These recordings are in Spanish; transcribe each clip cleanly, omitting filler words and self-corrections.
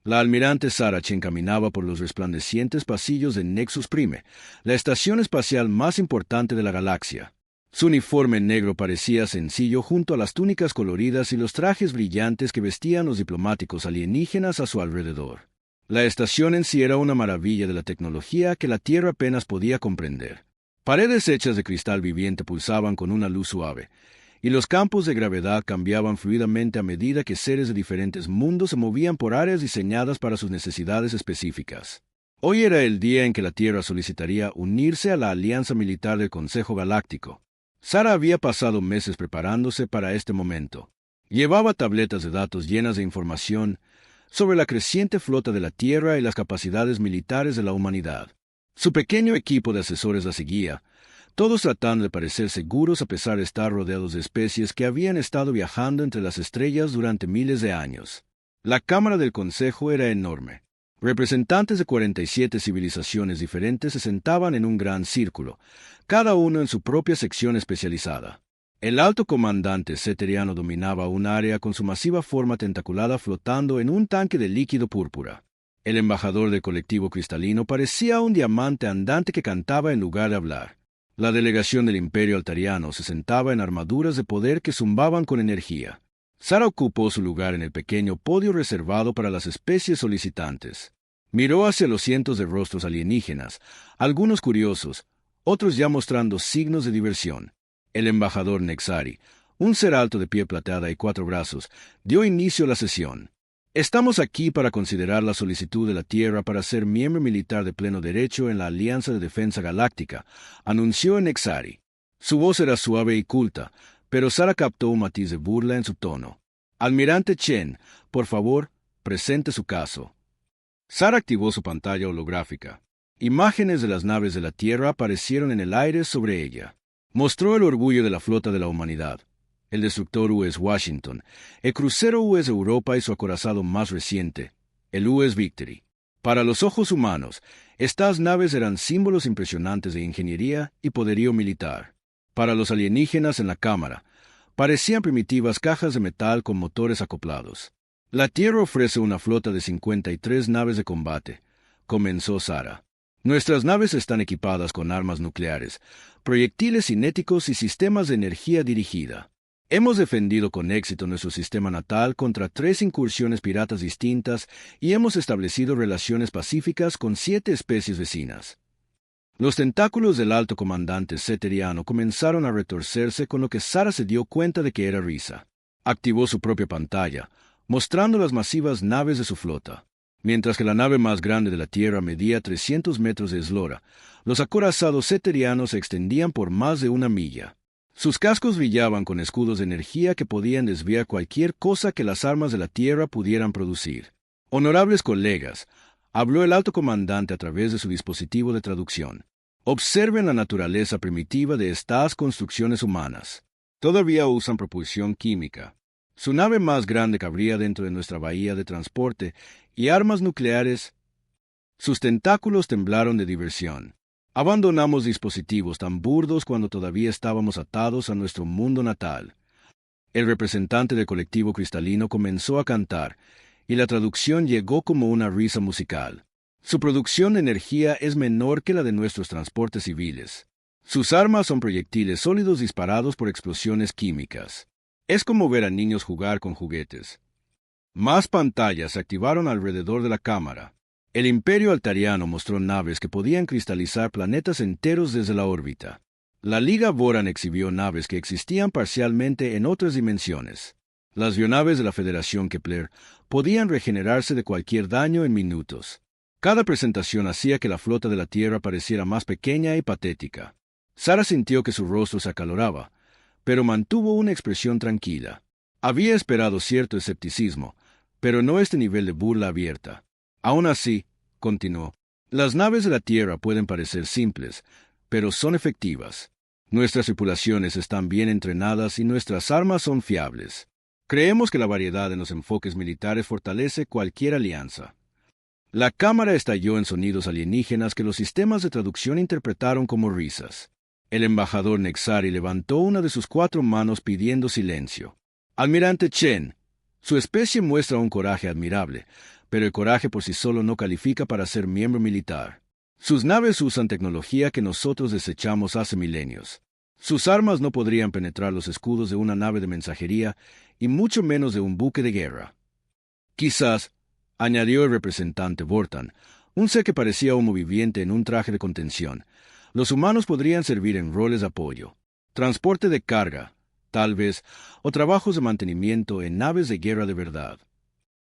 La almirante Saracen caminaba por los resplandecientes pasillos de Nexus Prime, la estación espacial más importante de la galaxia. Su uniforme negro parecía sencillo junto a las túnicas coloridas y los trajes brillantes que vestían los diplomáticos alienígenas a su alrededor. La estación en sí era una maravilla de la tecnología que la Tierra apenas podía comprender. Paredes hechas de cristal viviente pulsaban con una luz suave, y los campos de gravedad cambiaban fluidamente a medida que seres de diferentes mundos se movían por áreas diseñadas para sus necesidades específicas. Hoy era el día en que la Tierra solicitaría unirse a la Alianza Militar del Consejo Galáctico. Sara había pasado meses preparándose para este momento. Llevaba tabletas de datos llenas de información sobre la creciente flota de la Tierra y las capacidades militares de la humanidad. Su pequeño equipo de asesores la seguía, todos tratando de parecer seguros a pesar de estar rodeados de especies que habían estado viajando entre las estrellas durante miles de años. La Cámara del Consejo era enorme. Representantes de 47 civilizaciones diferentes se sentaban en un gran círculo, cada uno en su propia sección especializada. El alto comandante ceteriano dominaba un área con su masiva forma tentaculada flotando en un tanque de líquido púrpura. El embajador del colectivo cristalino parecía un diamante andante que cantaba en lugar de hablar. La delegación del Imperio Altariano se sentaba en armaduras de poder que zumbaban con energía. Sara ocupó su lugar en el pequeño podio reservado para las especies solicitantes. Miró hacia los cientos de rostros alienígenas, algunos curiosos, otros ya mostrando signos de diversión. El embajador Nexari, un ser alto de piel plateada y 4 brazos, dio inicio a la sesión. Estamos aquí para considerar la solicitud de la Tierra para ser miembro militar de pleno derecho en la Alianza de Defensa Galáctica, anunció Nexari. Su voz era suave y culta, pero Sara captó un matiz de burla en su tono. Almirante Chen, por favor, presente su caso. Sara activó su pantalla holográfica. Imágenes de las naves de la Tierra aparecieron en el aire sobre ella. Mostró el orgullo de la flota de la humanidad. El destructor U.S. Washington, el crucero U.S. Europa y su acorazado más reciente, el U.S. Victory. Para los ojos humanos, estas naves eran símbolos impresionantes de ingeniería y poderío militar. Para los alienígenas en la cámara, parecían primitivas cajas de metal con motores acoplados. La Tierra ofrece una flota de 53 naves de combate, comenzó Sara. Nuestras naves están equipadas con armas nucleares, proyectiles cinéticos y sistemas de energía dirigida. Hemos defendido con éxito nuestro sistema natal contra 3 incursiones piratas distintas y hemos establecido relaciones pacíficas con 7 especies vecinas. Los tentáculos del alto comandante ceteriano comenzaron a retorcerse con lo que Sara se dio cuenta de que era risa. Activó su propia pantalla, mostrando las masivas naves de su flota. Mientras que la nave más grande de la Tierra medía 300 metros de eslora, los acorazados ceterianos se extendían por más de 1 milla. Sus cascos brillaban con escudos de energía que podían desviar cualquier cosa que las armas de la Tierra pudieran producir. Honorables colegas, habló el alto comandante a través de su dispositivo de traducción. Observen la naturaleza primitiva de estas construcciones humanas. Todavía usan propulsión química. Su nave más grande cabría dentro de nuestra bahía de transporte y armas nucleares. Sus tentáculos temblaron de diversión. Abandonamos dispositivos tan burdos cuando todavía estábamos atados a nuestro mundo natal. El representante del colectivo cristalino comenzó a cantar, y la traducción llegó como una risa musical. Su producción de energía es menor que la de nuestros transportes civiles. Sus armas son proyectiles sólidos disparados por explosiones químicas. Es como ver a niños jugar con juguetes. Más pantallas se activaron alrededor de la cámara. El Imperio Altariano mostró naves que podían cristalizar planetas enteros desde la órbita. La Liga Voran exhibió naves que existían parcialmente en otras dimensiones. Las bionaves de la Federación Kepler podían regenerarse de cualquier daño en minutos. Cada presentación hacía que la flota de la Tierra pareciera más pequeña y patética. Sara sintió que su rostro se acaloraba, pero mantuvo una expresión tranquila. Había esperado cierto escepticismo, pero no este nivel de burla abierta. Aún así, continuó, las naves de la Tierra pueden parecer simples, pero son efectivas. Nuestras tripulaciones están bien entrenadas y nuestras armas son fiables. Creemos que la variedad en los enfoques militares fortalece cualquier alianza. La cámara estalló en sonidos alienígenas que los sistemas de traducción interpretaron como risas. El embajador Nexari levantó una de sus 4 manos pidiendo silencio. Almirante Chen, su especie muestra un coraje admirable, pero el coraje por sí solo no califica para ser miembro militar. Sus naves usan tecnología que nosotros desechamos hace milenios. Sus armas no podrían penetrar los escudos de una nave de mensajería y mucho menos de un buque de guerra. Quizás, añadió el representante Vortan, un ser que parecía humo viviente en un traje de contención, los humanos podrían servir en roles de apoyo, transporte de carga, tal vez, o trabajos de mantenimiento en naves de guerra de verdad.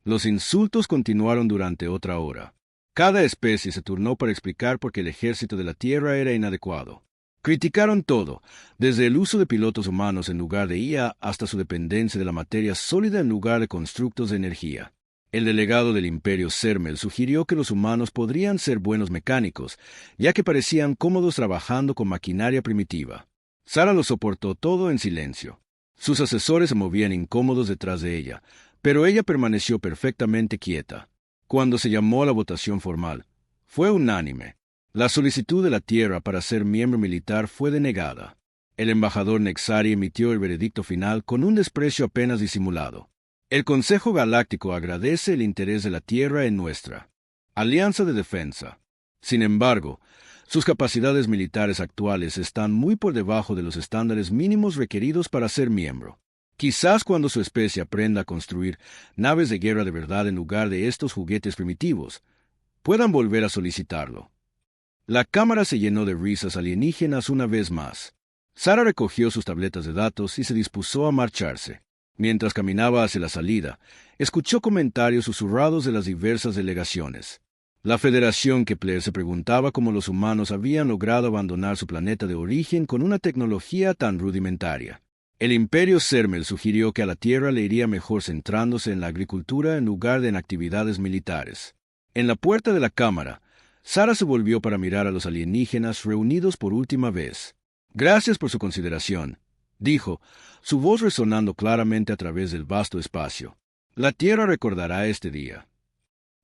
Los insultos continuaron durante otra hora. Cada especie se turnó para explicar por qué el ejército de la Tierra era inadecuado. Criticaron todo, desde el uso de pilotos humanos en lugar de IA hasta su dependencia de la materia sólida en lugar de constructos de energía. El delegado del Imperio Sermel sugirió que los humanos podrían ser buenos mecánicos, ya que parecían cómodos trabajando con maquinaria primitiva. Sara lo soportó todo en silencio. Sus asesores se movían incómodos detrás de ella, pero ella permaneció perfectamente quieta. Cuando se llamó a la votación formal, fue unánime. La solicitud de la Tierra para ser miembro militar fue denegada. El embajador Nexari emitió el veredicto final con un desprecio apenas disimulado. El Consejo Galáctico agradece el interés de la Tierra en nuestra alianza de defensa. Sin embargo, sus capacidades militares actuales están muy por debajo de los estándares mínimos requeridos para ser miembro. Quizás cuando su especie aprenda a construir naves de guerra de verdad en lugar de estos juguetes primitivos, puedan volver a solicitarlo. La cámara se llenó de risas alienígenas una vez más. Sara recogió sus tabletas de datos y se dispuso a marcharse. Mientras caminaba hacia la salida, escuchó comentarios susurrados de las diversas delegaciones. La Federación Kepler se preguntaba cómo los humanos habían logrado abandonar su planeta de origen con una tecnología tan rudimentaria. El Imperio Sermel sugirió que a la Tierra le iría mejor centrándose en la agricultura en lugar de en actividades militares. En la puerta de la cámara, Sara se volvió para mirar a los alienígenas reunidos por última vez. «Gracias por su consideración», dijo, su voz resonando claramente a través del vasto espacio. «La Tierra recordará este día».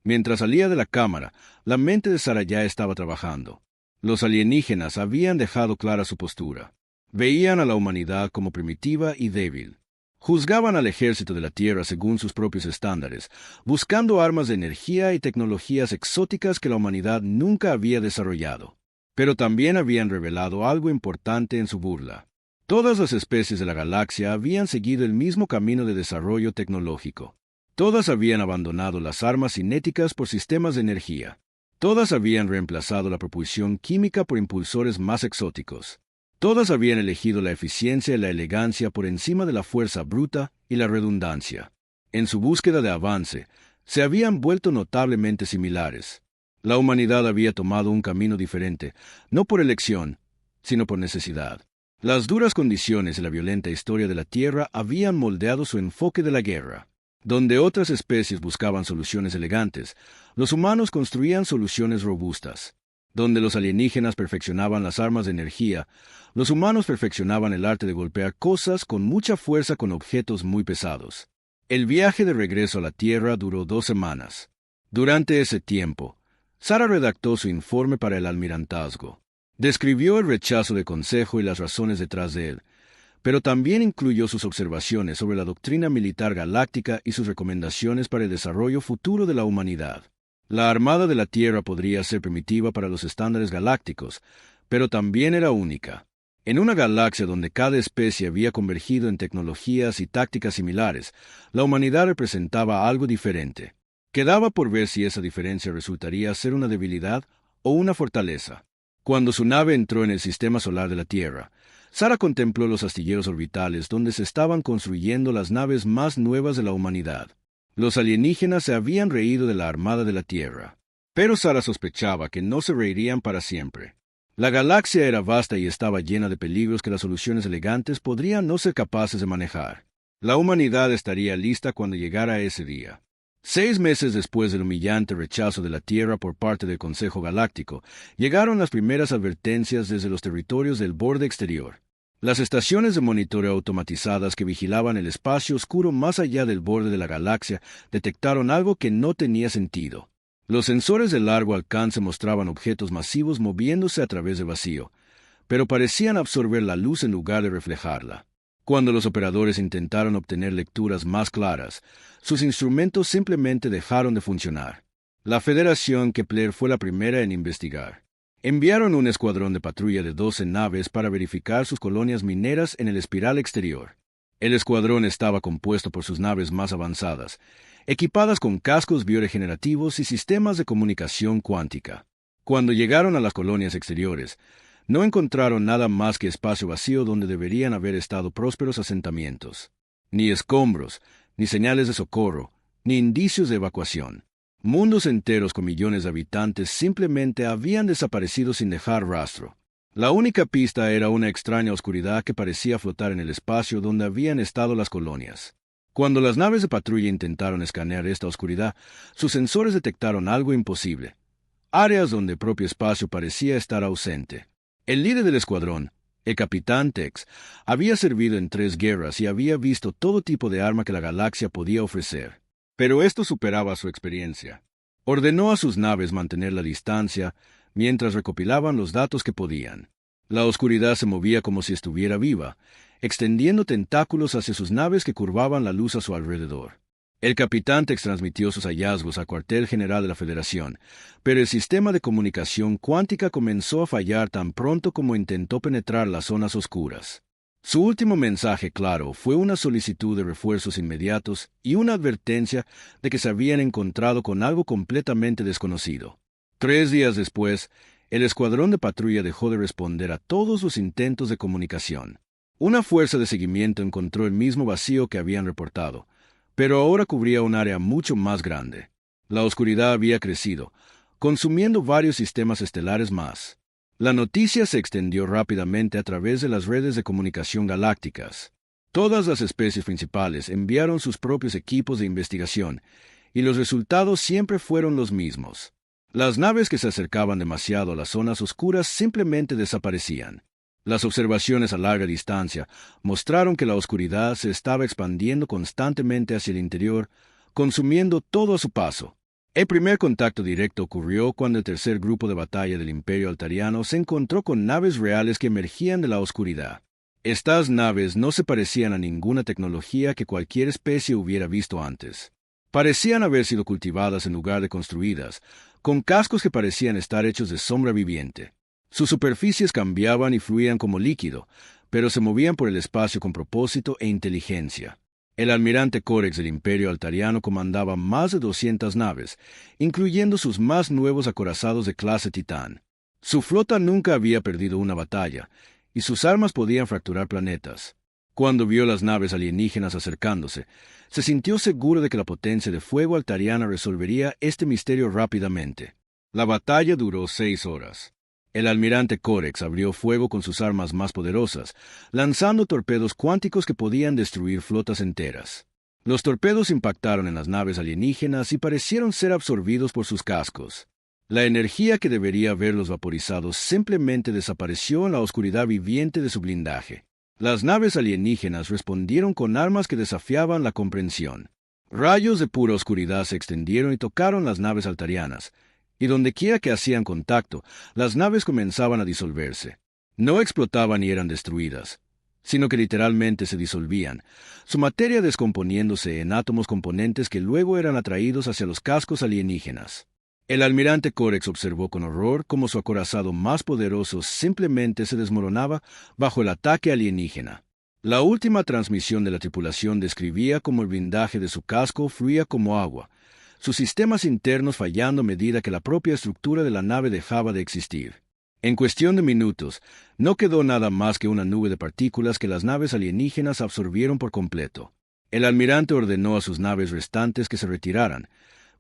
Mientras salía de la cámara, la mente de Sara ya estaba trabajando. Los alienígenas habían dejado clara su postura. Veían a la humanidad como primitiva y débil. Juzgaban al ejército de la Tierra según sus propios estándares, buscando armas de energía y tecnologías exóticas que la humanidad nunca había desarrollado. Pero también habían revelado algo importante en su burla. Todas las especies de la galaxia habían seguido el mismo camino de desarrollo tecnológico. Todas habían abandonado las armas cinéticas por sistemas de energía. Todas habían reemplazado la propulsión química por impulsores más exóticos. Todas habían elegido la eficiencia y la elegancia por encima de la fuerza bruta y la redundancia. En su búsqueda de avance, se habían vuelto notablemente similares. La humanidad había tomado un camino diferente, no por elección, sino por necesidad. Las duras condiciones y la violenta historia de la Tierra habían moldeado su enfoque de la guerra. Donde otras especies buscaban soluciones elegantes, los humanos construían soluciones robustas. Donde los alienígenas perfeccionaban las armas de energía, los humanos perfeccionaban el arte de golpear cosas con mucha fuerza con objetos muy pesados. El viaje de regreso a la Tierra duró 2 semanas. Durante ese tiempo, Sara redactó su informe para el almirantazgo. Describió el rechazo del Consejo y las razones detrás de él, pero también incluyó sus observaciones sobre la doctrina militar galáctica y sus recomendaciones para el desarrollo futuro de la humanidad. La Armada de la Tierra podría ser primitiva para los estándares galácticos, pero también era única. En una galaxia donde cada especie había convergido en tecnologías y tácticas similares, la humanidad representaba algo diferente. Quedaba por ver si esa diferencia resultaría ser una debilidad o una fortaleza. Cuando su nave entró en el sistema solar de la Tierra, Sara contempló los astilleros orbitales donde se estaban construyendo las naves más nuevas de la humanidad. Los alienígenas se habían reído de la Armada de la Tierra, pero Sara sospechaba que no se reirían para siempre. La galaxia era vasta y estaba llena de peligros que las soluciones elegantes podrían no ser capaces de manejar. La humanidad estaría lista cuando llegara ese día. 6 meses después del humillante rechazo de la Tierra por parte del Consejo Galáctico, llegaron las primeras advertencias desde los territorios del borde exterior. Las estaciones de monitoreo automatizadas que vigilaban el espacio oscuro más allá del borde de la galaxia detectaron algo que no tenía sentido. Los sensores de largo alcance mostraban objetos masivos moviéndose a través del vacío, pero parecían absorber la luz en lugar de reflejarla. Cuando los operadores intentaron obtener lecturas más claras, sus instrumentos simplemente dejaron de funcionar. La Federación Kepler fue la primera en investigar. Enviaron un escuadrón de patrulla de 12 naves para verificar sus colonias mineras en el espiral exterior. El escuadrón estaba compuesto por sus naves más avanzadas, equipadas con cascos bioregenerativos y sistemas de comunicación cuántica. Cuando llegaron a las colonias exteriores, no encontraron nada más que espacio vacío donde deberían haber estado prósperos asentamientos. Ni escombros, ni señales de socorro, ni indicios de evacuación. Mundos enteros con millones de habitantes simplemente habían desaparecido sin dejar rastro. La única pista era una extraña oscuridad que parecía flotar en el espacio donde habían estado las colonias. Cuando las naves de patrulla intentaron escanear esta oscuridad, sus sensores detectaron algo imposible. Áreas donde el propio espacio parecía estar ausente. El líder del escuadrón, el capitán Tex, había servido en 3 guerras y había visto todo tipo de arma que la galaxia podía ofrecer. Pero esto superaba su experiencia. Ordenó a sus naves mantener la distancia mientras recopilaban los datos que podían. La oscuridad se movía como si estuviera viva, extendiendo tentáculos hacia sus naves que curvaban la luz a su alrededor. El capitán Tex transmitió sus hallazgos al cuartel general de la Federación, pero el sistema de comunicación cuántica comenzó a fallar tan pronto como intentó penetrar las zonas oscuras. Su último mensaje claro fue una solicitud de refuerzos inmediatos y una advertencia de que se habían encontrado con algo completamente desconocido. 3 días después, el escuadrón de patrulla dejó de responder a todos los intentos de comunicación. Una fuerza de seguimiento encontró el mismo vacío que habían reportado, pero ahora cubría un área mucho más grande. La oscuridad había crecido, consumiendo varios sistemas estelares más. La noticia se extendió rápidamente a través de las redes de comunicación galácticas. Todas las especies principales enviaron sus propios equipos de investigación, y los resultados siempre fueron los mismos. Las naves que se acercaban demasiado a las zonas oscuras simplemente desaparecían. Las observaciones a larga distancia mostraron que la oscuridad se estaba expandiendo constantemente hacia el interior, consumiendo todo a su paso. El primer contacto directo ocurrió cuando el tercer grupo de batalla del Imperio Altariano se encontró con naves reales que emergían de la oscuridad. Estas naves no se parecían a ninguna tecnología que cualquier especie hubiera visto antes. Parecían haber sido cultivadas en lugar de construidas, con cascos que parecían estar hechos de sombra viviente. Sus superficies cambiaban y fluían como líquido, pero se movían por el espacio con propósito e inteligencia. El almirante Corex del Imperio Altariano comandaba más de 200 naves, incluyendo sus más nuevos acorazados de clase Titán. Su flota nunca había perdido una batalla, y sus armas podían fracturar planetas. Cuando vio las naves alienígenas acercándose, se sintió seguro de que la potencia de fuego altariana resolvería este misterio rápidamente. La batalla duró 6 horas. El almirante Corex abrió fuego con sus armas más poderosas, lanzando torpedos cuánticos que podían destruir flotas enteras. Los torpedos impactaron en las naves alienígenas y parecieron ser absorbidos por sus cascos. La energía que debería haberlos vaporizado simplemente desapareció en la oscuridad viviente de su blindaje. Las naves alienígenas respondieron con armas que desafiaban la comprensión. Rayos de pura oscuridad se extendieron y tocaron las naves altarianas, y dondequiera que hacían contacto, las naves comenzaban a disolverse. No explotaban y eran destruidas, sino que literalmente se disolvían, su materia descomponiéndose en átomos componentes que luego eran atraídos hacia los cascos alienígenas. El almirante Corex observó con horror cómo su acorazado más poderoso simplemente se desmoronaba bajo el ataque alienígena. La última transmisión de la tripulación describía cómo el blindaje de su casco fluía como agua, sus sistemas internos fallando a medida que la propia estructura de la nave dejaba de existir. En cuestión de minutos, no quedó nada más que una nube de partículas que las naves alienígenas absorbieron por completo. El almirante ordenó a sus naves restantes que se retiraran,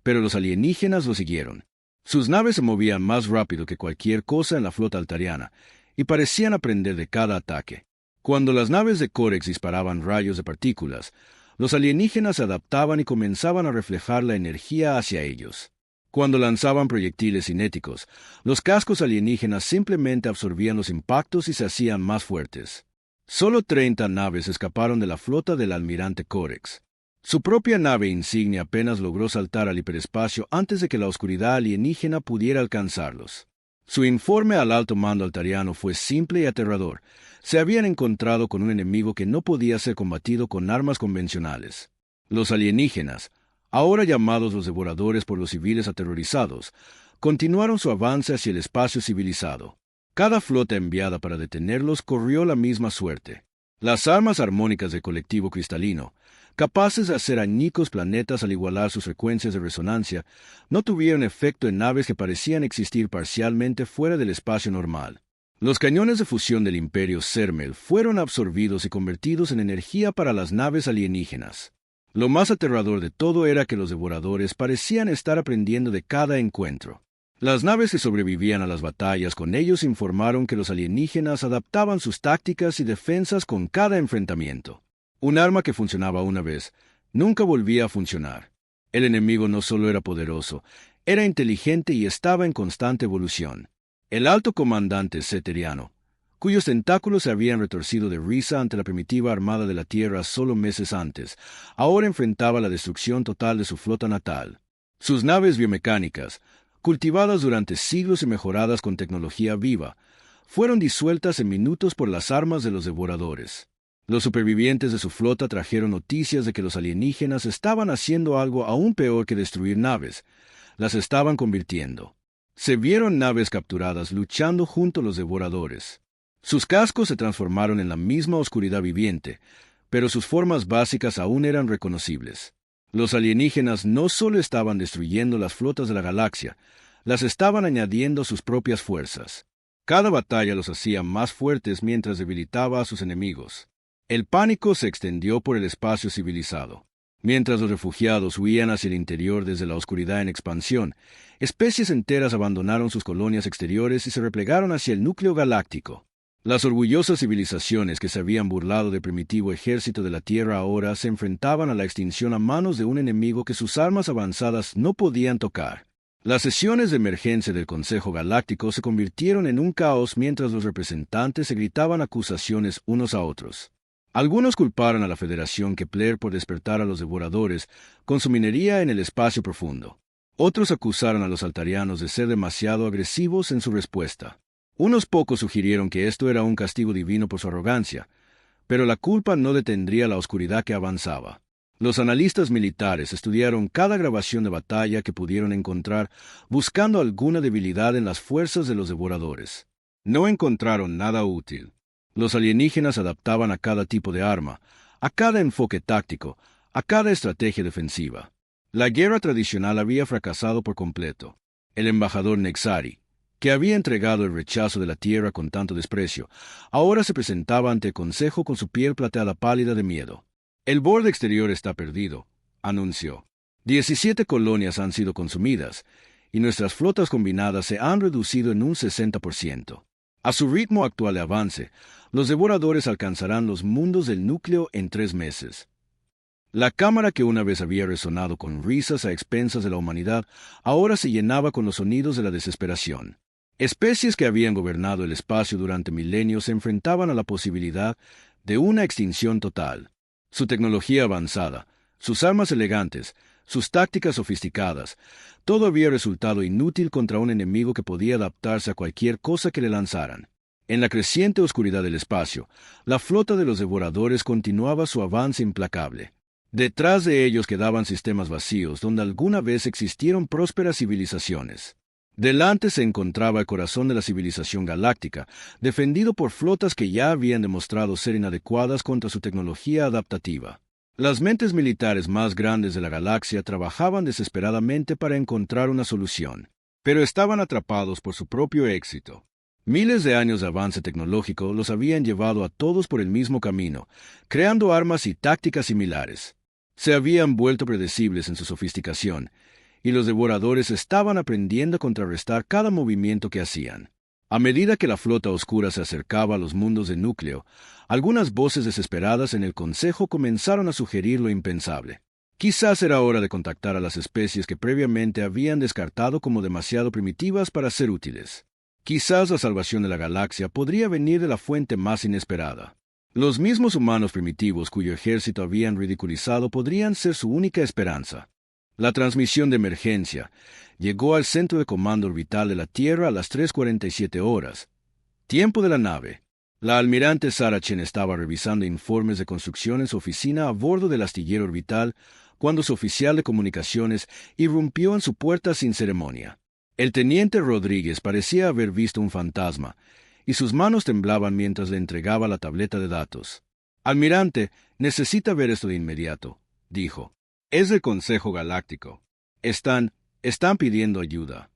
pero los alienígenas lo siguieron. Sus naves se movían más rápido que cualquier cosa en la flota altariana, y parecían aprender de cada ataque. Cuando las naves de Corex disparaban rayos de partículas, los alienígenas se adaptaban y comenzaban a reflejar la energía hacia ellos. Cuando lanzaban proyectiles cinéticos, los cascos alienígenas simplemente absorbían los impactos y se hacían más fuertes. Solo 30 naves escaparon de la flota del almirante Corex. Su propia nave insignia apenas logró saltar al hiperespacio antes de que la oscuridad alienígena pudiera alcanzarlos. Su informe al alto mando altariano fue simple y aterrador. Se habían encontrado con un enemigo que no podía ser combatido con armas convencionales. Los alienígenas, ahora llamados los devoradores por los civiles aterrorizados, continuaron su avance hacia el espacio civilizado. Cada flota enviada para detenerlos corrió la misma suerte. Las armas armónicas del colectivo cristalino, capaces de hacer añicos planetas al igualar sus frecuencias de resonancia, no tuvieron efecto en naves que parecían existir parcialmente fuera del espacio normal. Los cañones de fusión del Imperio Sermel fueron absorbidos y convertidos en energía para las naves alienígenas. Lo más aterrador de todo era que los devoradores parecían estar aprendiendo de cada encuentro. Las naves que sobrevivían a las batallas con ellos informaron que los alienígenas adaptaban sus tácticas y defensas con cada enfrentamiento. Un arma que funcionaba una vez nunca volvía a funcionar. El enemigo no solo era poderoso, era inteligente y estaba en constante evolución. El alto comandante ceteriano, cuyos tentáculos se habían retorcido de risa ante la primitiva armada de la Tierra solo meses antes, ahora enfrentaba la destrucción total de su flota natal. Sus naves biomecánicas, cultivadas durante siglos y mejoradas con tecnología viva, fueron disueltas en minutos por las armas de los devoradores. Los supervivientes de su flota trajeron noticias de que los alienígenas estaban haciendo algo aún peor que destruir naves. Las estaban convirtiendo. Se vieron naves capturadas luchando junto a los devoradores. Sus cascos se transformaron en la misma oscuridad viviente, pero sus formas básicas aún eran reconocibles. Los alienígenas no solo estaban destruyendo las flotas de la galaxia, las estaban añadiendo a sus propias fuerzas. Cada batalla los hacía más fuertes mientras debilitaba a sus enemigos. El pánico se extendió por el espacio civilizado. Mientras los refugiados huían hacia el interior desde la oscuridad en expansión, especies enteras abandonaron sus colonias exteriores y se replegaron hacia el núcleo galáctico. Las orgullosas civilizaciones que se habían burlado del primitivo ejército de la Tierra ahora se enfrentaban a la extinción a manos de un enemigo que sus armas avanzadas no podían tocar. Las sesiones de emergencia del Consejo Galáctico se convirtieron en un caos mientras los representantes se gritaban acusaciones unos a otros. Algunos culparon a la Federación Kepler por despertar a los devoradores con su minería en el espacio profundo. Otros acusaron a los altarianos de ser demasiado agresivos en su respuesta. Unos pocos sugirieron que esto era un castigo divino por su arrogancia, pero la culpa no detendría la oscuridad que avanzaba. Los analistas militares estudiaron cada grabación de batalla que pudieron encontrar, buscando alguna debilidad en las fuerzas de los devoradores. No encontraron nada útil. Los alienígenas adaptaban a cada tipo de arma, a cada enfoque táctico, a cada estrategia defensiva. La guerra tradicional había fracasado por completo. El embajador Nexari, que había entregado el rechazo de la Tierra con tanto desprecio, ahora se presentaba ante el Consejo con su piel plateada pálida de miedo. El borde exterior está perdido, anunció. 17 colonias han sido consumidas, y nuestras flotas combinadas se han reducido en un 60%. A su ritmo actual de avance, los devoradores alcanzarán los mundos del núcleo en 3 meses. La cámara que una vez había resonado con risas a expensas de la humanidad, ahora se llenaba con los sonidos de la desesperación. Especies que habían gobernado el espacio durante milenios se enfrentaban a la posibilidad de una extinción total. Su tecnología avanzada, sus armas elegantes, sus tácticas sofisticadas, todo había resultado inútil contra un enemigo que podía adaptarse a cualquier cosa que le lanzaran. En la creciente oscuridad del espacio, la flota de los devoradores continuaba su avance implacable. Detrás de ellos quedaban sistemas vacíos donde alguna vez existieron prósperas civilizaciones. Delante se encontraba el corazón de la civilización galáctica, defendido por flotas que ya habían demostrado ser inadecuadas contra su tecnología adaptativa. Las mentes militares más grandes de la galaxia trabajaban desesperadamente para encontrar una solución, pero estaban atrapados por su propio éxito. Miles de años de avance tecnológico los habían llevado a todos por el mismo camino, creando armas y tácticas similares. Se habían vuelto predecibles en su sofisticación, y los devoradores estaban aprendiendo a contrarrestar cada movimiento que hacían. A medida que la flota oscura se acercaba a los mundos de núcleo, algunas voces desesperadas en el Consejo comenzaron a sugerir lo impensable. Quizás era hora de contactar a las especies que previamente habían descartado como demasiado primitivas para ser útiles. Quizás la salvación de la galaxia podría venir de la fuente más inesperada. Los mismos humanos primitivos cuyo ejército habían ridiculizado podrían ser su única esperanza. La transmisión de emergencia llegó al centro de comando orbital de la Tierra a las 3:47 horas. Tiempo de la nave. La almirante Sarah Chen estaba revisando informes de construcción en su oficina a bordo del astillero orbital cuando su oficial de comunicaciones irrumpió en su puerta sin ceremonia. El teniente Rodríguez parecía haber visto un fantasma, y sus manos temblaban mientras le entregaba la tableta de datos. «Almirante, necesita ver esto de inmediato», dijo. «Es del Consejo Galáctico. Están pidiendo ayuda».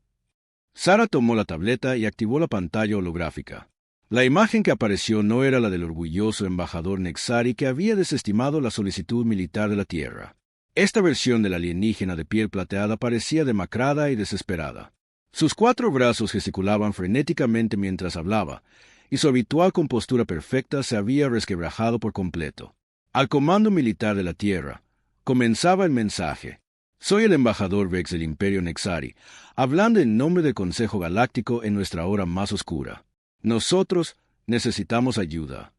Sarah tomó la tableta y activó la pantalla holográfica. La imagen que apareció no era la del orgulloso embajador Nexari que había desestimado la solicitud militar de la Tierra. Esta versión del alienígena de piel plateada parecía demacrada y desesperada. Sus 4 brazos gesticulaban frenéticamente mientras hablaba, y su habitual compostura perfecta se había resquebrajado por completo. Al comando militar de la Tierra, comenzaba el mensaje. «Soy el embajador Vex del Imperio Nexari, hablando en nombre del Consejo Galáctico en nuestra hora más oscura. Nosotros necesitamos ayuda».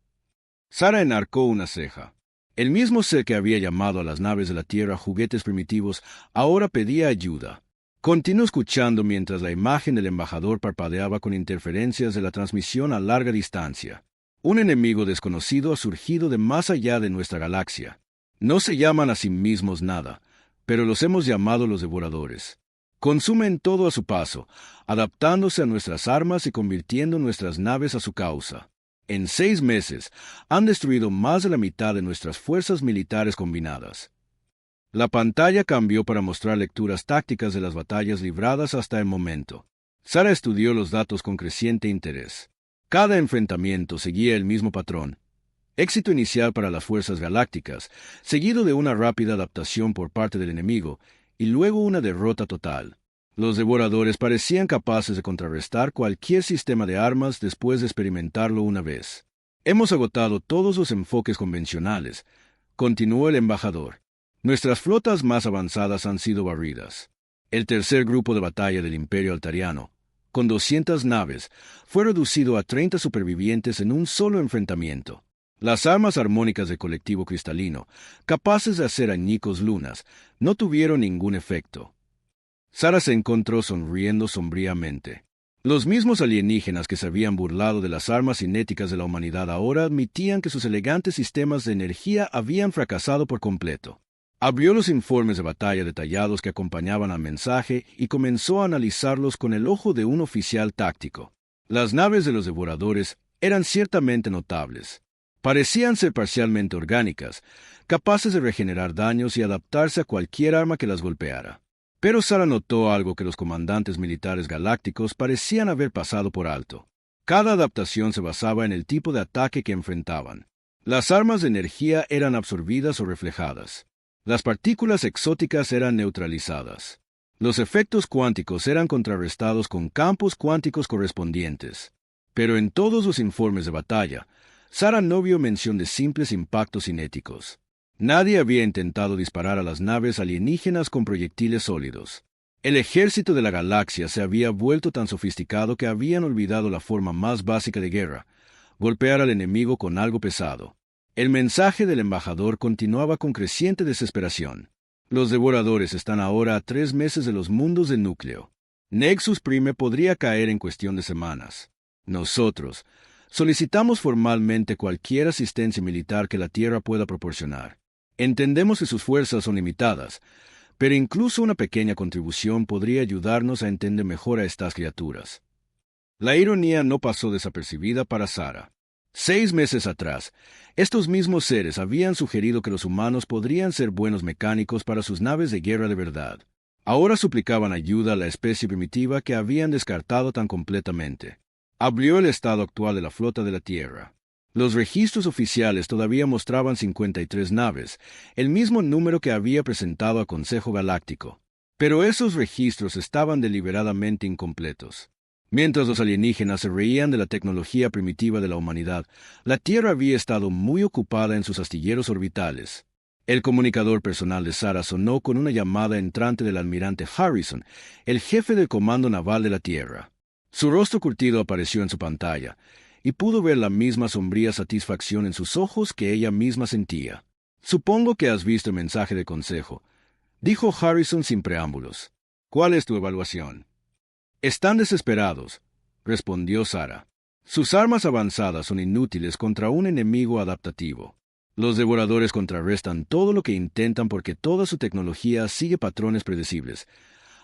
Sarah enarcó una ceja. El mismo ser que había llamado a las naves de la Tierra juguetes primitivos ahora pedía ayuda. Continuó escuchando mientras la imagen del embajador parpadeaba con interferencias de la transmisión a larga distancia. «Un enemigo desconocido ha surgido de más allá de nuestra galaxia. No se llaman a sí mismos nada, pero los hemos llamado los devoradores. Consumen todo a su paso, adaptándose a nuestras armas y convirtiendo nuestras naves a su causa. En 6 meses, han destruido más de la mitad de nuestras fuerzas militares combinadas». La pantalla cambió para mostrar lecturas tácticas de las batallas libradas hasta el momento. Sarah estudió los datos con creciente interés. Cada enfrentamiento seguía el mismo patrón. Éxito inicial para las fuerzas galácticas, seguido de una rápida adaptación por parte del enemigo, y luego una derrota total. Los devoradores parecían capaces de contrarrestar cualquier sistema de armas después de experimentarlo una vez. «Hemos agotado todos los enfoques convencionales», continuó el embajador. «Nuestras flotas más avanzadas han sido barridas. El tercer grupo de batalla del Imperio Altariano, con 200 naves, fue reducido a 30 supervivientes en un solo enfrentamiento. Las armas armónicas del colectivo cristalino, capaces de hacer añicos lunas, no tuvieron ningún efecto». Sarah se encontró sonriendo sombríamente. Los mismos alienígenas que se habían burlado de las armas cinéticas de la humanidad ahora admitían que sus elegantes sistemas de energía habían fracasado por completo. Abrió los informes de batalla detallados que acompañaban al mensaje y comenzó a analizarlos con el ojo de un oficial táctico. Las naves de los devoradores eran ciertamente notables. Parecían ser parcialmente orgánicas, capaces de regenerar daños y adaptarse a cualquier arma que las golpeara. Pero Sarah notó algo que los comandantes militares galácticos parecían haber pasado por alto. Cada adaptación se basaba en el tipo de ataque que enfrentaban. Las armas de energía eran absorbidas o reflejadas. Las partículas exóticas eran neutralizadas. Los efectos cuánticos eran contrarrestados con campos cuánticos correspondientes. Pero en todos los informes de batalla, Sarah no vio mención de simples impactos cinéticos. Nadie había intentado disparar a las naves alienígenas con proyectiles sólidos. El ejército de la galaxia se había vuelto tan sofisticado que habían olvidado la forma más básica de guerra: golpear al enemigo con algo pesado. El mensaje del embajador continuaba con creciente desesperación. Los devoradores están ahora a 3 meses de los mundos del núcleo. Nexus Prime podría caer en cuestión de semanas. Nosotros solicitamos formalmente cualquier asistencia militar que la Tierra pueda proporcionar. Entendemos que sus fuerzas son limitadas, pero incluso una pequeña contribución podría ayudarnos a entender mejor a estas criaturas. La ironía no pasó desapercibida para Sarah. 6 meses atrás, estos mismos seres habían sugerido que los humanos podrían ser buenos mecánicos para sus naves de guerra de verdad. Ahora suplicaban ayuda a la especie primitiva que habían descartado tan completamente. Abrió el estado actual de la flota de la Tierra. Los registros oficiales todavía mostraban 53 naves, el mismo número que había presentado al Consejo Galáctico. Pero esos registros estaban deliberadamente incompletos. Mientras los alienígenas se reían de la tecnología primitiva de la humanidad, la Tierra había estado muy ocupada en sus astilleros orbitales. El comunicador personal de Sarah sonó con una llamada entrante del almirante Harrison, el jefe del Comando Naval de la Tierra. Su rostro curtido apareció en su pantalla, y pudo ver la misma sombría satisfacción en sus ojos que ella misma sentía. «Supongo que has visto el mensaje del Consejo», dijo Harrison sin preámbulos. ¿Cuál es tu evaluación? Están desesperados, respondió Sarah. Sus armas avanzadas son inútiles contra un enemigo adaptativo. Los devoradores contrarrestan todo lo que intentan porque toda su tecnología sigue patrones predecibles.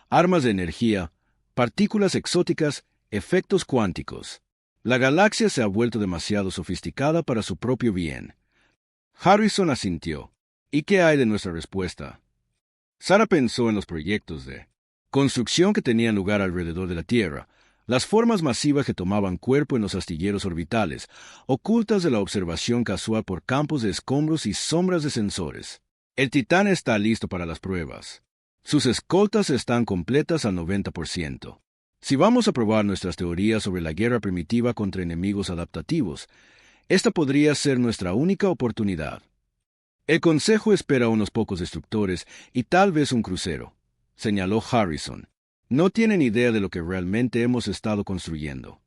Armas de energía, partículas exóticas, efectos cuánticos. La galaxia se ha vuelto demasiado sofisticada para su propio bien. Harrison asintió. ¿Y qué hay de nuestra respuesta? Sarah pensó en los proyectos de construcción que tenían lugar alrededor de la Tierra, las formas masivas que tomaban cuerpo en los astilleros orbitales, ocultas de la observación casual por campos de escombros y sombras de sensores. El Titán está listo para las pruebas. Sus escoltas están completas al 90%. Si vamos a probar nuestras teorías sobre la guerra primitiva contra enemigos adaptativos, esta podría ser nuestra única oportunidad. El Consejo espera unos pocos destructores y tal vez un crucero, señaló Harrison. No tienen idea de lo que realmente hemos estado construyendo.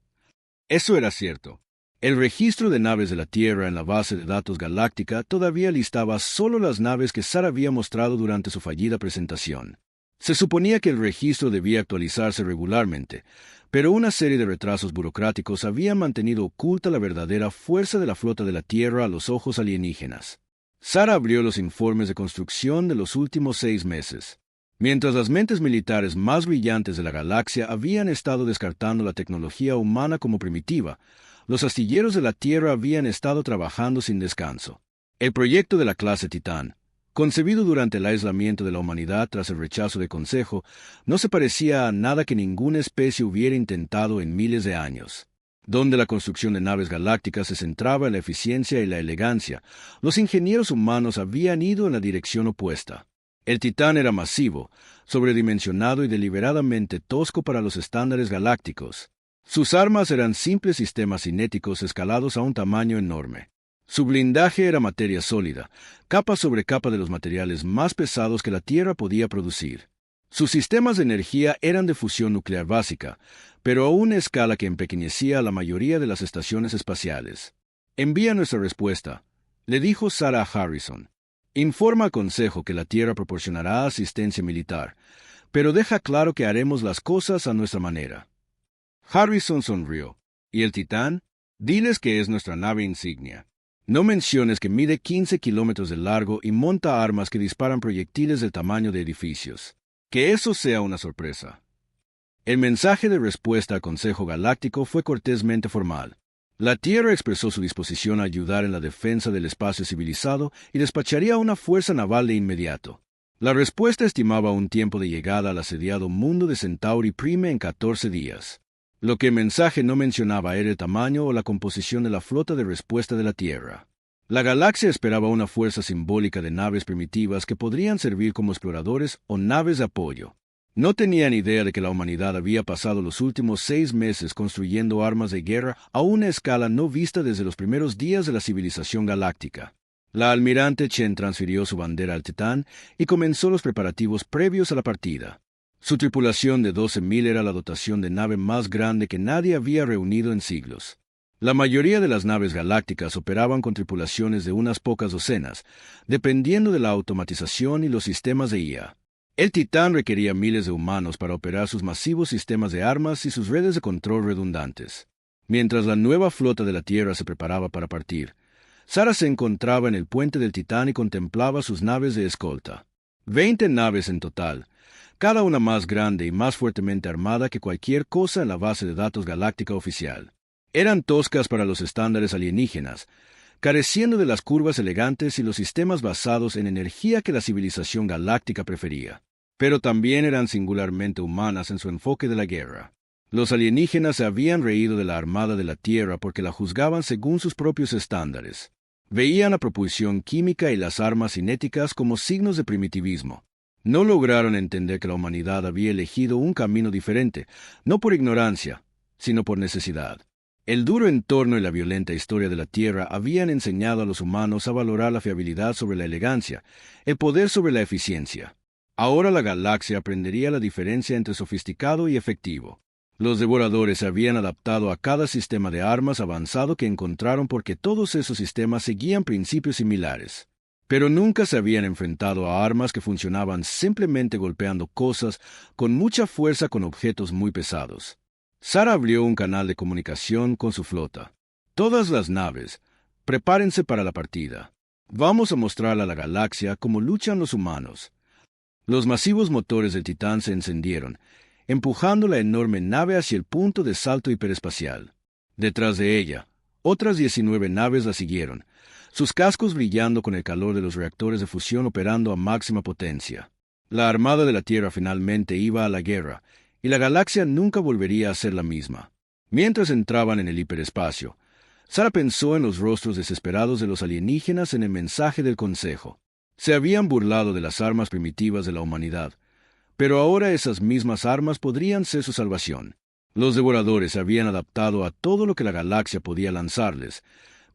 Eso era cierto. El registro de naves de la Tierra en la base de datos galáctica todavía listaba solo las naves que Sarah había mostrado durante su fallida presentación. Se suponía que el registro debía actualizarse regularmente, pero una serie de retrasos burocráticos habían mantenido oculta la verdadera fuerza de la flota de la Tierra a los ojos alienígenas. Sarah abrió los informes de construcción de los últimos 6 meses. Mientras las mentes militares más brillantes de la galaxia habían estado descartando la tecnología humana como primitiva, los astilleros de la Tierra habían estado trabajando sin descanso. El proyecto de la clase Titán, concebido durante el aislamiento de la humanidad tras el rechazo del Consejo, no se parecía a nada que ninguna especie hubiera intentado en miles de años. Donde la construcción de naves galácticas se centraba en la eficiencia y la elegancia, los ingenieros humanos habían ido en la dirección opuesta. El Titán era masivo, sobredimensionado y deliberadamente tosco para los estándares galácticos. Sus armas eran simples sistemas cinéticos escalados a un tamaño enorme. Su blindaje era materia sólida, capa sobre capa de los materiales más pesados que la Tierra podía producir. Sus sistemas de energía eran de fusión nuclear básica, pero a una escala que empequeñecía a la mayoría de las estaciones espaciales. Envía nuestra respuesta, le dijo Sarah a Harrison. Informa al Consejo que la Tierra proporcionará asistencia militar, pero deja claro que haremos las cosas a nuestra manera. Harrison sonrió. ¿Y el Titán? Diles que es nuestra nave insignia. No menciones que mide 15 kilómetros de largo y monta armas que disparan proyectiles del tamaño de edificios. Que eso sea una sorpresa. El mensaje de respuesta al Consejo Galáctico fue cortésmente formal. La Tierra expresó su disposición a ayudar en la defensa del espacio civilizado y despacharía una fuerza naval de inmediato. La respuesta estimaba un tiempo de llegada al asediado mundo de Centauri Prime en 14 días. Lo que el mensaje no mencionaba era el tamaño o la composición de la flota de respuesta de la Tierra. La galaxia esperaba una fuerza simbólica de naves primitivas que podrían servir como exploradores o naves de apoyo. No tenían idea de que la humanidad había pasado los últimos 6 meses construyendo armas de guerra a una escala no vista desde los primeros días de la civilización galáctica. La almirante Chen transfirió su bandera al Titán y comenzó los preparativos previos a la partida. Su tripulación de 12.000 era la dotación de nave más grande que nadie había reunido en siglos. La mayoría de las naves galácticas operaban con tripulaciones de unas pocas docenas, dependiendo de la automatización y los sistemas de IA. El Titán requería miles de humanos para operar sus masivos sistemas de armas y sus redes de control redundantes. Mientras la nueva flota de la Tierra se preparaba para partir, Sarah se encontraba en el puente del Titán y contemplaba sus naves de escolta. 20 naves en total, cada una más grande y más fuertemente armada que cualquier cosa en la base de datos galáctica oficial. Eran toscas para los estándares alienígenas, careciendo de las curvas elegantes y los sistemas basados en energía que la civilización galáctica prefería. Pero también eran singularmente humanas en su enfoque de la guerra. Los alienígenas se habían reído de la Armada de la Tierra porque la juzgaban según sus propios estándares. Veían la propulsión química y las armas cinéticas como signos de primitivismo. No lograron entender que la humanidad había elegido un camino diferente, no por ignorancia, sino por necesidad. El duro entorno y la violenta historia de la Tierra habían enseñado a los humanos a valorar la fiabilidad sobre la elegancia, el poder sobre la eficiencia. Ahora la galaxia aprendería la diferencia entre sofisticado y efectivo. Los devoradores se habían adaptado a cada sistema de armas avanzado que encontraron porque todos esos sistemas seguían principios similares. pero nunca se habían enfrentado a armas que funcionaban simplemente golpeando cosas con mucha fuerza con objetos muy pesados. Sara abrió un canal de comunicación con su flota. Todas las naves, prepárense para la partida. Vamos a mostrarle a la galaxia cómo luchan los humanos. Los masivos motores del Titán se encendieron, empujando la enorme nave hacia el punto de salto hiperespacial. Detrás de ella, otras 19 naves la siguieron, sus cascos brillando con el calor de los reactores de fusión operando a máxima potencia. La Armada de la Tierra finalmente iba a la guerra, y la galaxia nunca volvería a ser la misma. Mientras entraban en el hiperespacio, Sara pensó en los rostros desesperados de los alienígenas en el mensaje del Consejo. Se habían burlado de las armas primitivas de la humanidad, pero ahora esas mismas armas podrían ser su salvación. Los devoradores se habían adaptado a todo lo que la galaxia podía lanzarles,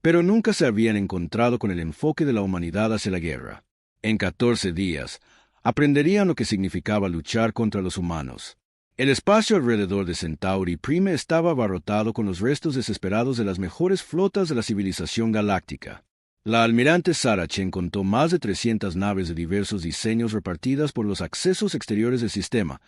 pero nunca se habían encontrado con el enfoque de la humanidad hacia la guerra. En 14 días, aprenderían lo que significaba luchar contra los humanos. El espacio alrededor de Centauri Prime estaba abarrotado con los restos desesperados de las mejores flotas de la civilización galáctica. La almirante Sara Chen contó más de 300 naves de diversos diseños repartidas por los accesos exteriores del sistema,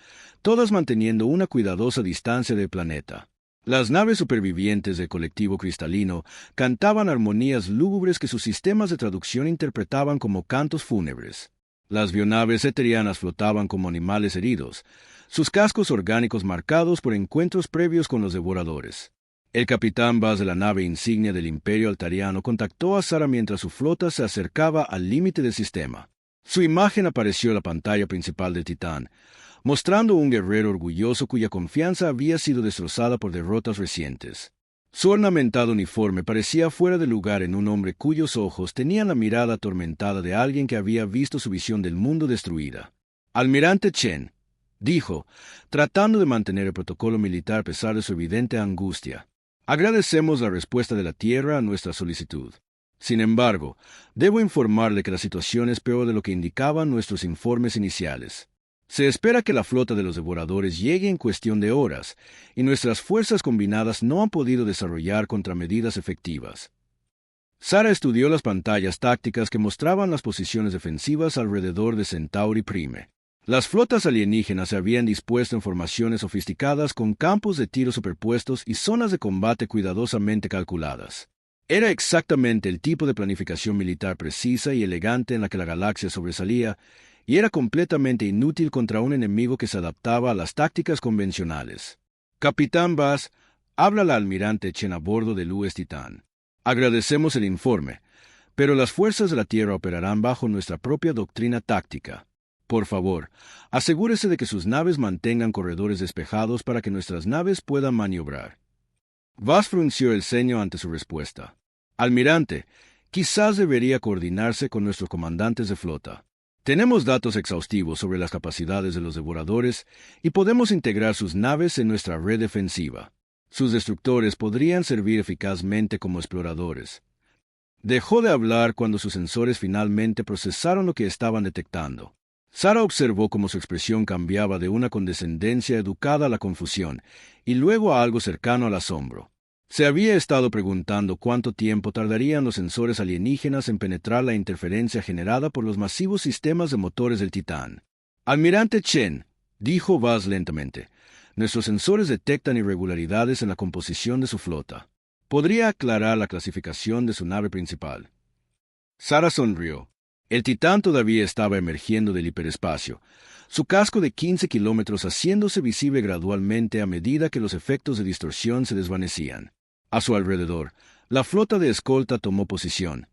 todas manteniendo una cuidadosa distancia del planeta. Las naves supervivientes del colectivo cristalino cantaban armonías lúgubres que sus sistemas de traducción interpretaban como cantos fúnebres. Las bionaves eterianas flotaban como animales heridos, sus cascos orgánicos marcados por encuentros previos con los devoradores. El capitán Vaz de la nave insignia del Imperio Altariano contactó a Sara mientras su flota se acercaba al límite del sistema. Su imagen apareció en la pantalla principal del Titán, mostrando un guerrero orgulloso cuya confianza había sido destrozada por derrotas recientes. Su ornamentado uniforme parecía fuera de lugar en un hombre cuyos ojos tenían la mirada atormentada de alguien que había visto su visión del mundo destruida. Almirante Chen, dijo, tratando de mantener el protocolo militar a pesar de su evidente angustia. Agradecemos la respuesta de la Tierra a nuestra solicitud. Sin embargo, debo informarle que la situación es peor de lo que indicaban nuestros informes iniciales. Se espera que la flota de los devoradores llegue en cuestión de horas, y nuestras fuerzas combinadas no han podido desarrollar contramedidas efectivas. Sara estudió las pantallas tácticas que mostraban las posiciones defensivas alrededor de Centauri Prime. Las flotas alienígenas se habían dispuesto en formaciones sofisticadas con campos de tiro superpuestos y zonas de combate cuidadosamente calculadas. Era exactamente el tipo de planificación militar precisa y elegante en la que la galaxia sobresalía, y era completamente inútil contra un enemigo que se adaptaba a las tácticas convencionales. Capitán Vaz, habla la almirante Chen a bordo del US Titán. Agradecemos el informe, pero las fuerzas de la Tierra operarán bajo nuestra propia doctrina táctica. Por favor, asegúrese de que sus naves mantengan corredores despejados para que nuestras naves puedan maniobrar. Vaz frunció el ceño ante su respuesta. Almirante, quizás debería coordinarse con nuestros comandantes de flota. Tenemos datos exhaustivos sobre las capacidades de los devoradores y podemos integrar sus naves en nuestra red defensiva. Sus destructores podrían servir eficazmente como exploradores. Dejó de hablar cuando sus sensores finalmente procesaron lo que estaban detectando. Sara observó cómo su expresión cambiaba de una condescendencia educada a la confusión y luego a algo cercano al asombro. Se había estado preguntando cuánto tiempo tardarían los sensores alienígenas en penetrar la interferencia generada por los masivos sistemas de motores del Titán. Almirante Chen, dijo Vaz lentamente, nuestros sensores detectan irregularidades en la composición de su flota. ¿Podría aclarar la clasificación de su nave principal? Sara sonrió. El Titán todavía estaba emergiendo del hiperespacio, su casco de 15 kilómetros haciéndose visible gradualmente a medida que los efectos de distorsión se desvanecían. A su alrededor, la flota de escolta tomó posición,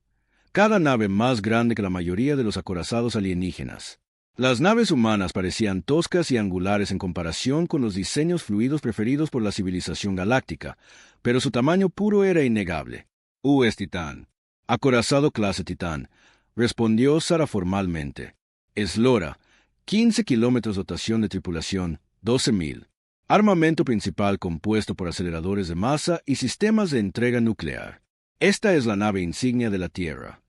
cada nave más grande que la mayoría de los acorazados alienígenas. Las naves humanas parecían toscas y angulares en comparación con los diseños fluidos preferidos por la civilización galáctica, pero su tamaño puro era innegable. US Titán. Acorazado clase Titán, respondió Sara formalmente. Eslora, 15 kilómetros dotación de tripulación, 12.000. Armamento principal compuesto por aceleradores de masa y sistemas de entrega nuclear. Esta es la nave insignia de la Tierra.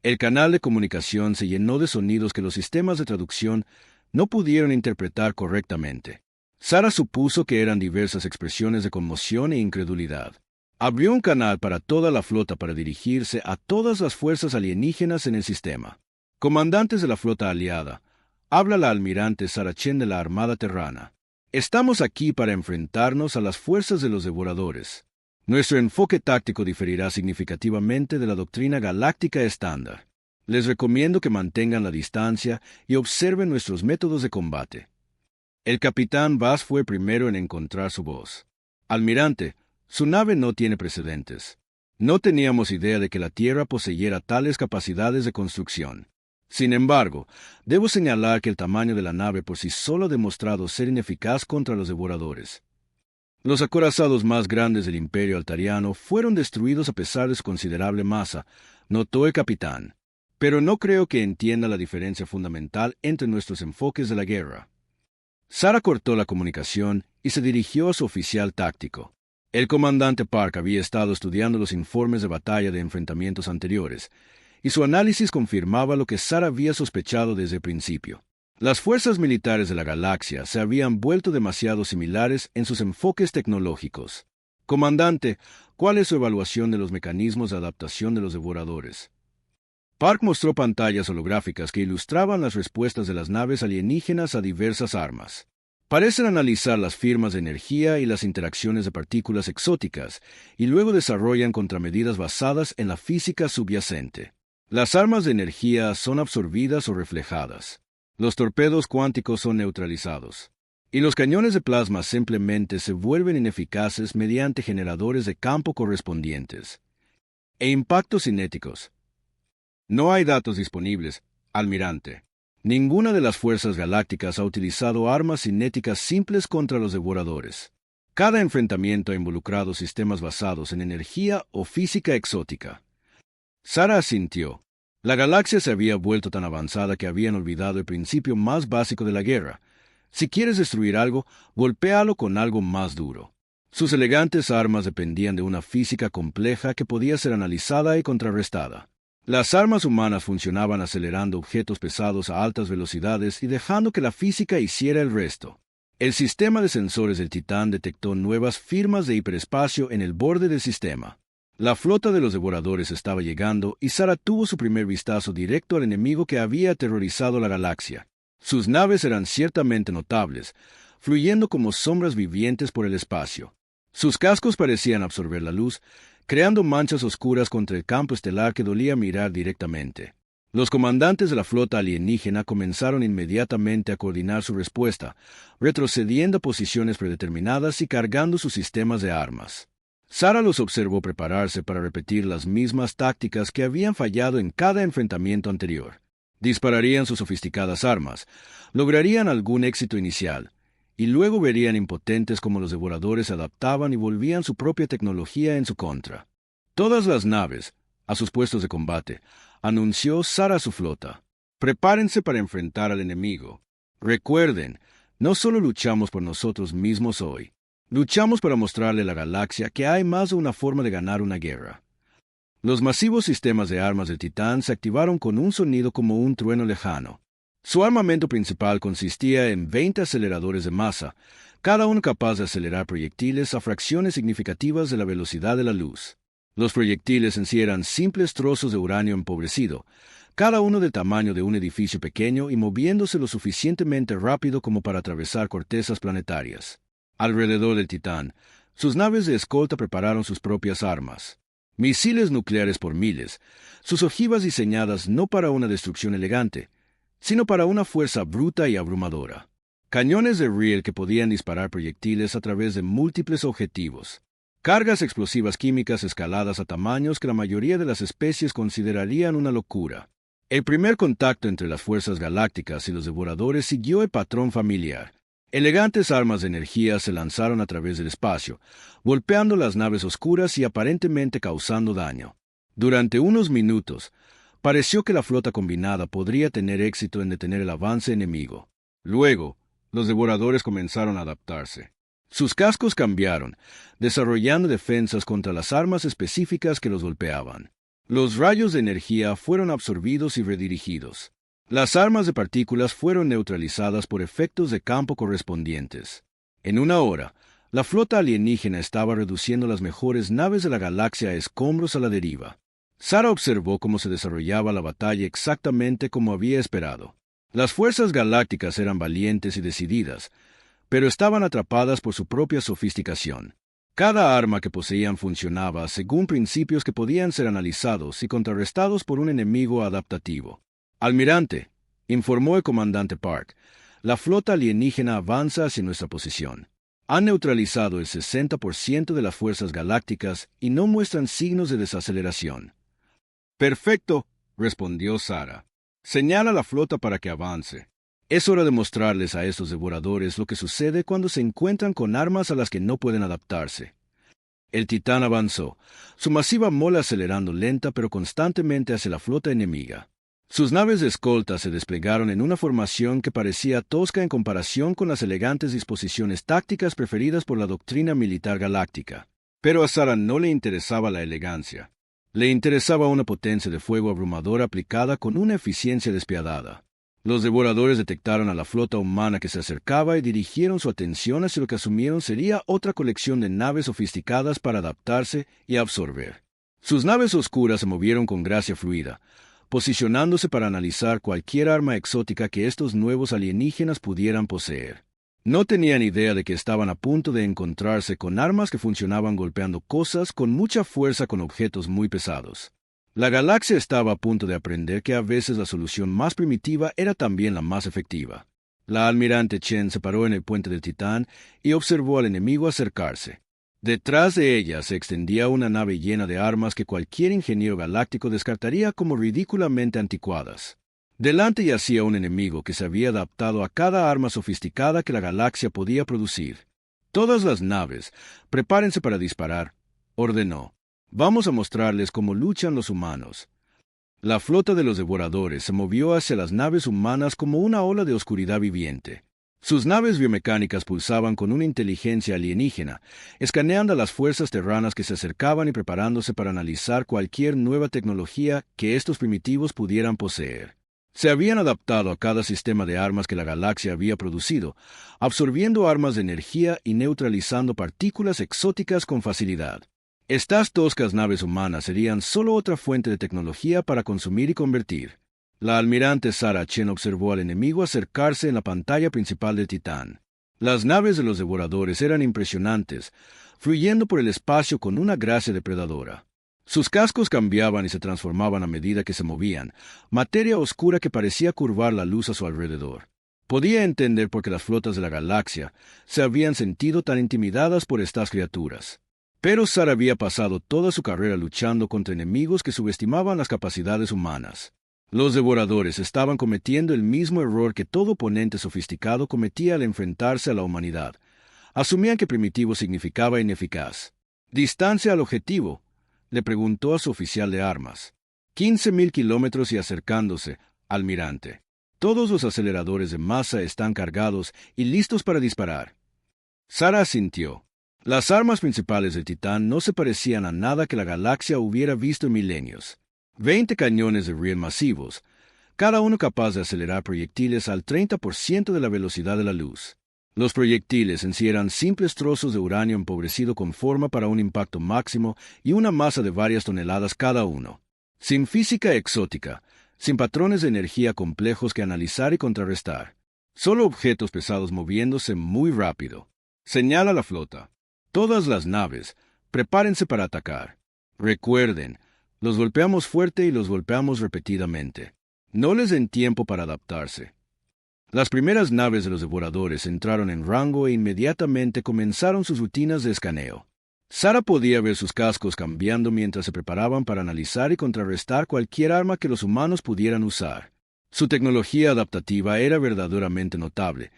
El canal de comunicación se llenó de sonidos que los sistemas de traducción no pudieron interpretar correctamente. Sara supuso que eran diversas expresiones de conmoción e incredulidad. Abrió un canal para toda la flota para dirigirse a todas las fuerzas alienígenas en el sistema. Comandantes de la flota aliada, habla la almirante Saracen de la Armada Terrana. Estamos aquí para enfrentarnos a las fuerzas de los devoradores. Nuestro enfoque táctico diferirá significativamente de la doctrina galáctica estándar. Les recomiendo que mantengan la distancia y observen nuestros métodos de combate. El capitán Bass fue primero en encontrar su voz. Almirante, su nave no tiene precedentes. No teníamos idea de que la Tierra poseyera tales capacidades de construcción. Sin embargo, debo señalar que el tamaño de la nave por sí solo ha demostrado ser ineficaz contra los devoradores. Los acorazados más grandes del Imperio Altariano fueron destruidos a pesar de su considerable masa, notó el capitán. Pero no creo que entienda la diferencia fundamental entre nuestros enfoques de la guerra. Sara cortó la comunicación y se dirigió a su oficial táctico. El comandante Park había estado estudiando los informes de batalla de enfrentamientos anteriores, y su análisis confirmaba lo que Sara había sospechado desde el principio. Las fuerzas militares de la galaxia se habían vuelto demasiado similares en sus enfoques tecnológicos. Comandante, ¿cuál es su evaluación de los mecanismos de adaptación de los devoradores? Park mostró pantallas holográficas que ilustraban las respuestas de las naves alienígenas a diversas armas. Parecen analizar las firmas de energía y las interacciones de partículas exóticas, y luego desarrollan contramedidas basadas en la física subyacente. Las armas de energía son absorbidas o reflejadas. Los torpedos cuánticos son neutralizados. Y los cañones de plasma simplemente se vuelven ineficaces mediante generadores de campo correspondientes. E impactos cinéticos. No hay datos disponibles, almirante. Ninguna de las fuerzas galácticas ha utilizado armas cinéticas simples contra los devoradores. Cada enfrentamiento ha involucrado sistemas basados en energía o física exótica. Sara asintió. La galaxia se había vuelto tan avanzada que habían olvidado el principio más básico de la guerra. Si quieres destruir algo, golpéalo con algo más duro. Sus elegantes armas dependían de una física compleja que podía ser analizada y contrarrestada. Las armas humanas funcionaban acelerando objetos pesados a altas velocidades y dejando que la física hiciera el resto. El sistema de sensores del Titán detectó nuevas firmas de hiperespacio en el borde del sistema. La flota de los devoradores estaba llegando y Sara tuvo su primer vistazo directo al enemigo que había aterrorizado la galaxia. Sus naves eran ciertamente notables, fluyendo como sombras vivientes por el espacio. Sus cascos parecían absorber la luz, creando manchas oscuras contra el campo estelar que dolía mirar directamente. Los comandantes de la flota alienígena comenzaron inmediatamente a coordinar su respuesta, retrocediendo a posiciones predeterminadas y cargando sus sistemas de armas. Sara los observó prepararse para repetir las mismas tácticas que habían fallado en cada enfrentamiento anterior. Dispararían sus sofisticadas armas, lograrían algún éxito inicial, y luego verían impotentes cómo los devoradores se adaptaban y volvían su propia tecnología en su contra. Todas las naves, a sus puestos de combate, anunció Sara a su flota. Prepárense para enfrentar al enemigo. Recuerden, no solo luchamos por nosotros mismos hoy, luchamos para mostrarle a la galaxia que hay más de una forma de ganar una guerra. Los masivos sistemas de armas del Titán se activaron con un sonido como un trueno lejano. Su armamento principal consistía en 20 aceleradores de masa, cada uno capaz de acelerar proyectiles a fracciones significativas de la velocidad de la luz. Los proyectiles en sí eran simples trozos de uranio empobrecido, cada uno del tamaño de un edificio pequeño y moviéndose lo suficientemente rápido como para atravesar cortezas planetarias. Alrededor del Titán, sus naves de escolta prepararon sus propias armas. Misiles nucleares por miles, sus ojivas diseñadas no para una destrucción elegante, sino para una fuerza bruta y abrumadora. Cañones de riel que podían disparar proyectiles a través de múltiples objetivos. Cargas explosivas químicas escaladas a tamaños que la mayoría de las especies considerarían una locura. El primer contacto entre las fuerzas galácticas y los devoradores siguió el patrón familiar. Elegantes armas de energía se lanzaron a través del espacio, golpeando las naves oscuras y aparentemente causando daño. Durante unos minutos, pareció que la flota combinada podría tener éxito en detener el avance enemigo. Luego, los devoradores comenzaron a adaptarse. Sus cascos cambiaron, desarrollando defensas contra las armas específicas que los golpeaban. Los rayos de energía fueron absorbidos y redirigidos. Las armas de partículas fueron neutralizadas por efectos de campo correspondientes. En una hora, La flota alienígena estaba reduciendo las mejores naves de la galaxia a escombros a la deriva. Sara observó cómo se desarrollaba la batalla exactamente como había esperado. Las fuerzas galácticas eran valientes y decididas, pero estaban atrapadas por su propia sofisticación. Cada arma que poseían funcionaba según principios que podían ser analizados y contrarrestados por un enemigo adaptativo. Almirante, informó el comandante Park, la flota alienígena avanza hacia nuestra posición. Han neutralizado el 60% de las fuerzas galácticas y no muestran signos de desaceleración. Perfecto, respondió Sara. Señala a la flota para que avance. Es hora de mostrarles a estos devoradores lo que sucede cuando se encuentran con armas a las que no pueden adaptarse. El Titán avanzó, su masiva mola acelerando lenta pero constantemente hacia la flota enemiga. Sus naves de escolta se desplegaron en una formación que parecía tosca en comparación con las elegantes disposiciones tácticas preferidas por la doctrina militar galáctica. Pero a Sara no le interesaba la elegancia. Le interesaba una potencia de fuego abrumadora aplicada con una eficiencia despiadada. Los devoradores detectaron a la flota humana que se acercaba y dirigieron su atención hacia lo que asumieron sería otra colección de naves sofisticadas para adaptarse y absorber. Sus naves oscuras se movieron con gracia fluida, posicionándose para analizar cualquier arma exótica que estos nuevos alienígenas pudieran poseer. No tenían idea de que estaban a punto de encontrarse con armas que funcionaban golpeando cosas con mucha fuerza con objetos muy pesados. La galaxia estaba a punto de aprender que a veces la solución más primitiva era también la más efectiva. La almirante Chen se paró en el puente del Titán y observó al enemigo acercarse. Detrás de ella se extendía una nave llena de armas que cualquier ingeniero galáctico descartaría como ridículamente anticuadas. Delante yacía un enemigo que se había adaptado a cada arma sofisticada que la galaxia podía producir. Todas las naves, prepárense para disparar, ordenó. Vamos a mostrarles cómo luchan los humanos. La flota de los devoradores se movió hacia las naves humanas como una ola de oscuridad viviente. Sus naves biomecánicas pulsaban con una inteligencia alienígena, escaneando a las fuerzas terranas que se acercaban y preparándose para analizar cualquier nueva tecnología que estos primitivos pudieran poseer. Se habían adaptado a cada sistema de armas que la galaxia había producido, absorbiendo armas de energía y neutralizando partículas exóticas con facilidad. Estas toscas naves humanas serían solo otra fuente de tecnología para consumir y convertir. La almirante Sara Chen observó al enemigo acercarse en la pantalla principal del Titán. Las naves de los devoradores eran impresionantes, fluyendo por el espacio con una gracia depredadora. Sus cascos cambiaban y se transformaban a medida que se movían, materia oscura que parecía curvar la luz a su alrededor. Podía entender por qué las flotas de la galaxia se habían sentido tan intimidadas por estas criaturas. Pero Sara había pasado toda su carrera luchando contra enemigos que subestimaban las capacidades humanas. Los devoradores estaban cometiendo el mismo error que todo oponente sofisticado cometía al enfrentarse a la humanidad. Asumían que primitivo significaba ineficaz. «¿Distancia al objetivo?», le preguntó a su oficial de armas. 15.000 kilómetros y acercándose, almirante. Todos los aceleradores de masa están cargados y listos para disparar. Sara asintió. Las armas principales del Titán no se parecían a nada que la galaxia hubiera visto en milenios. 20 cañones de riel masivos, cada uno capaz de acelerar proyectiles al 30% de la velocidad de la luz. Los proyectiles en sí eran simples trozos de uranio empobrecido con forma para un impacto máximo y una masa de varias toneladas cada uno. Sin física exótica, sin patrones de energía complejos que analizar y contrarrestar. Solo objetos pesados moviéndose muy rápido. Señala la flota. Todas las naves, prepárense para atacar. Recuerden, los golpeamos fuerte y los golpeamos repetidamente. No les den tiempo para adaptarse. Las primeras naves de los devoradores entraron en rango e inmediatamente comenzaron sus rutinas de escaneo. Sara podía ver sus cascos cambiando mientras se preparaban para analizar y contrarrestar cualquier arma que los humanos pudieran usar. Su tecnología adaptativa era verdaderamente notable,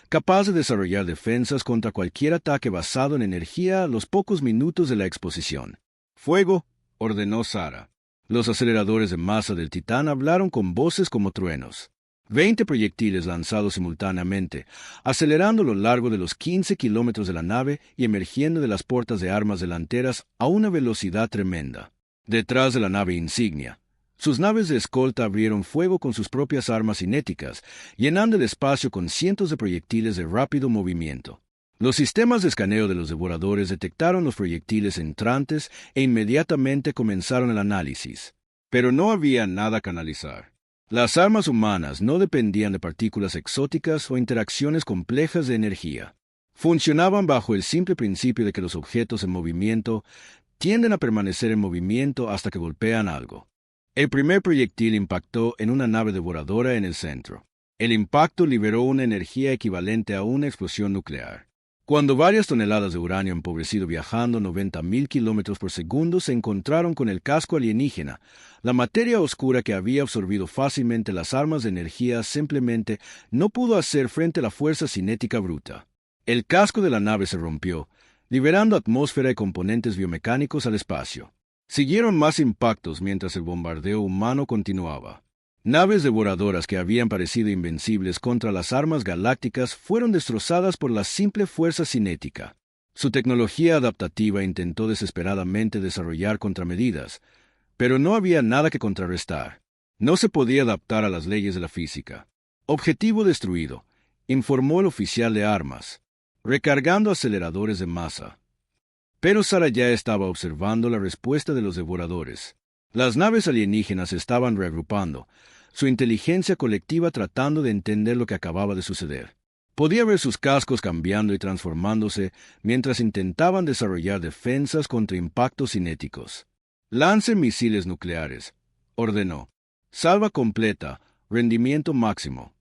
capaz de desarrollar defensas contra cualquier ataque basado en energía a los pocos minutos de la exposición. «Fuego», ordenó Sara. Los aceleradores de masa del Titán hablaron con voces como truenos. 20 proyectiles lanzados simultáneamente, acelerando a lo largo de los 15 kilómetros de la nave y emergiendo de las puertas de armas delanteras a una velocidad tremenda. Detrás de la nave insignia, sus naves de escolta abrieron fuego con sus propias armas cinéticas, llenando el espacio con cientos de proyectiles de rápido movimiento. Los sistemas de escaneo de los devoradores detectaron los proyectiles entrantes e inmediatamente comenzaron el análisis. Pero no había nada que analizar. Las armas humanas no dependían de partículas exóticas o interacciones complejas de energía. Funcionaban bajo el simple principio de que los objetos en movimiento tienden a permanecer en movimiento hasta que golpean algo. El primer proyectil impactó en una nave devoradora en el centro. El impacto liberó una energía equivalente a una explosión nuclear. Cuando varias toneladas de uranio empobrecido viajando 90.000 kilómetros por segundo se encontraron con el casco alienígena, la materia oscura que había absorbido fácilmente las armas de energía simplemente no pudo hacer frente a la fuerza cinética bruta. El casco de la nave se rompió, liberando atmósfera y componentes biomecánicos al espacio. Siguieron más impactos mientras el bombardeo humano continuaba. Naves devoradoras que habían parecido invencibles contra las armas galácticas fueron destrozadas por la simple fuerza cinética. Su tecnología adaptativa intentó desesperadamente desarrollar contramedidas, pero no había nada que contrarrestar. No se podía adaptar a las leyes de la física. Objetivo destruido, informó el oficial de armas, recargando aceleradores de masa. Pero Sara ya estaba observando la respuesta de los devoradores. Las naves alienígenas se estaban reagrupando, su inteligencia colectiva tratando de entender lo que acababa de suceder. Podía ver sus cascos cambiando y transformándose mientras intentaban desarrollar defensas contra impactos cinéticos. «Lancen misiles nucleares», ordenó. «Salva completa, rendimiento máximo».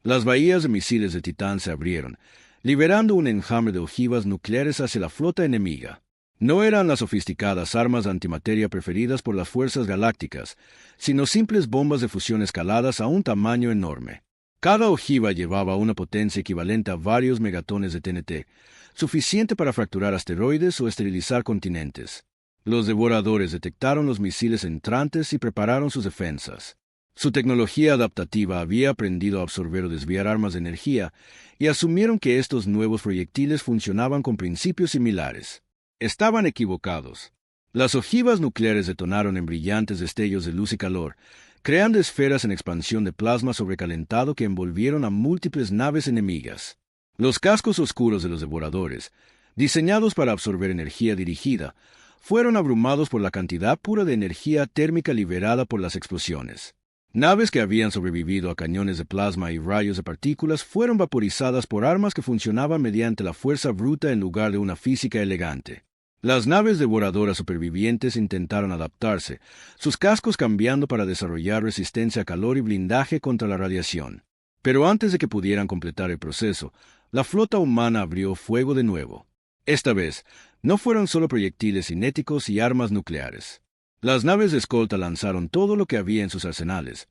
Las bahías de misiles de Titán se abrieron, liberando un enjambre de ojivas nucleares hacia la flota enemiga. No eran las sofisticadas armas de antimateria preferidas por las fuerzas galácticas, sino simples bombas de fusión escaladas a un tamaño enorme. Cada ojiva llevaba una potencia equivalente a varios megatones de TNT, suficiente para fracturar asteroides o esterilizar continentes. Los devoradores detectaron los misiles entrantes y prepararon sus defensas. Su tecnología adaptativa había aprendido a absorber o desviar armas de energía, y asumieron que estos nuevos proyectiles funcionaban con principios similares. Estaban equivocados. Las ojivas nucleares detonaron en brillantes destellos de luz y calor, creando esferas en expansión de plasma sobrecalentado que envolvieron a múltiples naves enemigas. Los cascos oscuros de los devoradores, diseñados para absorber energía dirigida, fueron abrumados por la cantidad pura de energía térmica liberada por las explosiones. Naves que habían sobrevivido a cañones de plasma y rayos de partículas fueron vaporizadas por armas que funcionaban mediante la fuerza bruta en lugar de una física elegante. Las naves devoradoras supervivientes intentaron adaptarse, sus cascos cambiando para desarrollar resistencia a calor y blindaje contra la radiación. Pero antes de que pudieran completar el proceso, la flota humana abrió fuego de nuevo. Esta vez, no fueron solo proyectiles cinéticos y armas nucleares. Las naves de escolta lanzaron todo lo que había en sus arsenales: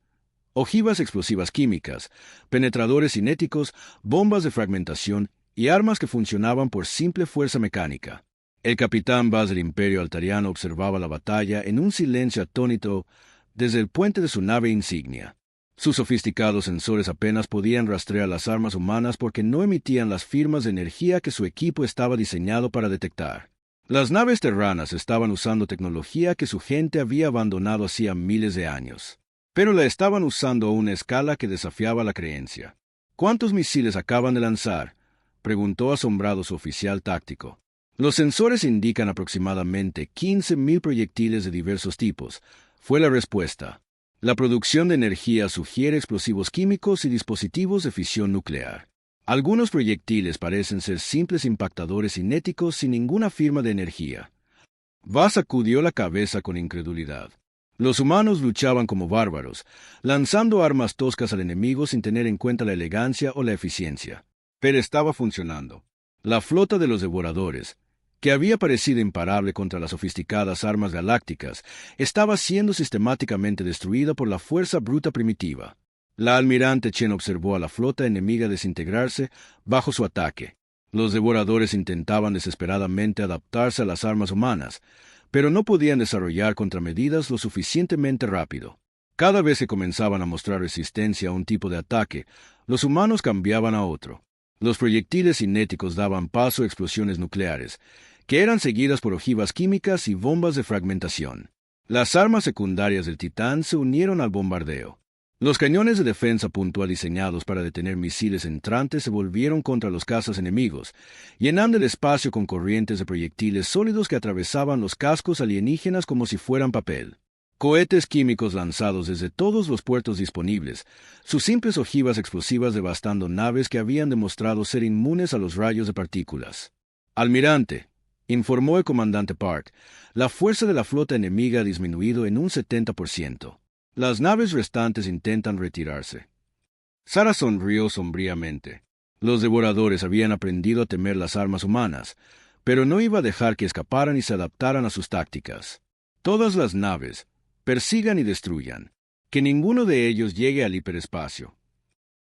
ojivas explosivas químicas, penetradores cinéticos, bombas de fragmentación y armas que funcionaban por simple fuerza mecánica. El capitán Vaz del Imperio Altariano observaba la batalla en un silencio atónito desde el puente de su nave insignia. Sus sofisticados sensores apenas podían rastrear las armas humanas porque no emitían las firmas de energía que su equipo estaba diseñado para detectar. Las naves terranas estaban usando tecnología que su gente había abandonado hacía miles de años, pero la estaban usando a una escala que desafiaba la creencia. «¿Cuántos misiles acaban de lanzar?», preguntó asombrado su oficial táctico. «Los sensores indican aproximadamente 15.000 proyectiles de diversos tipos», fue la respuesta. «La producción de energía sugiere explosivos químicos y dispositivos de fisión nuclear. Algunos proyectiles parecen ser simples impactadores cinéticos sin ninguna firma de energía». Vaz sacudió la cabeza con incredulidad. Los humanos luchaban como bárbaros, lanzando armas toscas al enemigo sin tener en cuenta la elegancia o la eficiencia. Pero estaba funcionando. La flota de los devoradores, que había parecido imparable contra las sofisticadas armas galácticas, estaba siendo sistemáticamente destruida por la fuerza bruta primitiva. La almirante Chen observó a la flota enemiga desintegrarse bajo su ataque. Los devoradores intentaban desesperadamente adaptarse a las armas humanas, pero no podían desarrollar contramedidas lo suficientemente rápido. Cada vez que comenzaban a mostrar resistencia a un tipo de ataque, los humanos cambiaban a otro. Los proyectiles cinéticos daban paso a explosiones nucleares, que eran seguidas por ojivas químicas y bombas de fragmentación. Las armas secundarias del Titán se unieron al bombardeo. Los cañones de defensa puntual diseñados para detener misiles entrantes se volvieron contra los cazas enemigos, llenando el espacio con corrientes de proyectiles sólidos que atravesaban los cascos alienígenas como si fueran papel. Cohetes químicos lanzados desde todos los puertos disponibles, sus simples ojivas explosivas devastando naves que habían demostrado ser inmunes a los rayos de partículas. Almirante, informó el comandante Park, la fuerza de la flota enemiga ha disminuido en un 70%. Las naves restantes intentan retirarse. Sara sonrió sombríamente. Los devoradores habían aprendido a temer las armas humanas, pero no iba a dejar que escaparan y se adaptaran a sus tácticas. Todas las naves, persigan y destruyan. Que ninguno de ellos llegue al hiperespacio.